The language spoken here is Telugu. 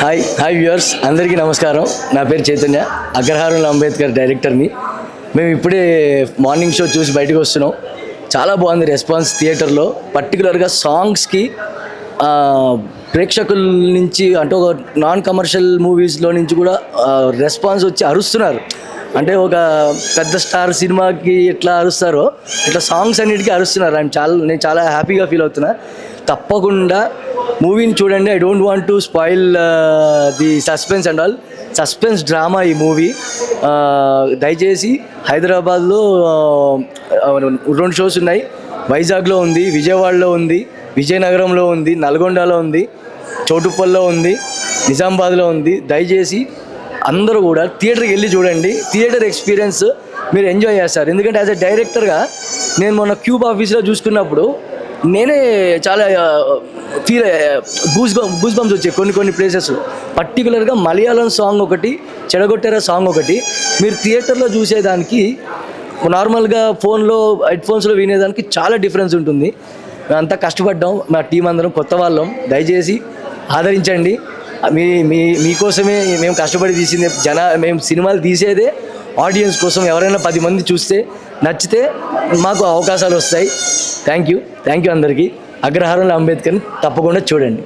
హాయ్ వ్యూవర్స్, అందరికీ నమస్కారం. నా పేరు చైతన్య, అగ్రహారంలో అంబేద్కర్ డైరెక్టర్ని. మేము ఇప్పుడే మార్నింగ్ షో చూసి బయటకు వస్తున్నాం. చాలా బాగుంది రెస్పాన్స్ థియేటర్లో. పర్టికులర్గా సాంగ్స్కి ప్రేక్షకుల నుంచి అంటే ఒక నాన్ కమర్షియల్ మూవీస్లో నుంచి కూడా రెస్పాన్స్ వచ్చి అరుస్తున్నారు. అంటే ఒక పెద్ద స్టార్ సినిమాకి ఎట్లా అరుస్తారో ఇట్లా సాంగ్స్ అన్నిటికీ అరుస్తున్నారు. నేను చాలా హ్యాపీగా ఫీల్ అవుతున్నా. తప్పకుండా మూవీని చూడండి. I don't want to spoil the suspense and all. Suspense drama ఈ మూవీ. దయచేసి హైదరాబాద్లో 2 షోస్ ఉన్నాయి. వైజాగ్లో ఉంది, విజయవాడలో ఉంది, విజయనగరంలో ఉంది, నల్గొండలో ఉంది, చౌటుప్పల్లో ఉంది, నిజామాబాద్లో ఉంది. దయచేసి అందరూ కూడా థియేటర్కి వెళ్ళి చూడండి. థియేటర్ ఎక్స్పీరియన్స్ మీరు ఎంజాయ్ చేస్తారు. ఎందుకంటే యాజ్ ఎ డైరెక్టర్గా నేను మొన్న క్యూబ్ ఆఫీస్లో చూసుకున్నప్పుడు నేనే చాలా గూస్ బంప్స్ వచ్చాయి కొన్ని ప్లేసెస్. పర్టికులర్గా మలయాళం సాంగ్ ఒకటి, చెడగొట్టేరా సాంగ్ ఒకటి మీరు థియేటర్లో చూసేదానికి నార్మల్గా హెడ్ఫోన్స్లో వినేదానికి చాలా డిఫరెన్స్ ఉంటుంది. మేమంతా కష్టపడ్డాం, మా టీం అందరం కొత్త వాళ్ళం. దయచేసి ఆదరించండి. మీకోసమే మేము కష్టపడి తీసింది. మేము సినిమాలు తీసేదే ఆడియన్స్ కోసం. ఎవరైనా 10 మంది చూస్తే నచ్చితే మాకు అవకాశాలు వస్తాయి. థ్యాంక్ యూ అందరికీ. అగ్రహారంలో అంబేద్కర్ని తప్పకుండా చూడండి.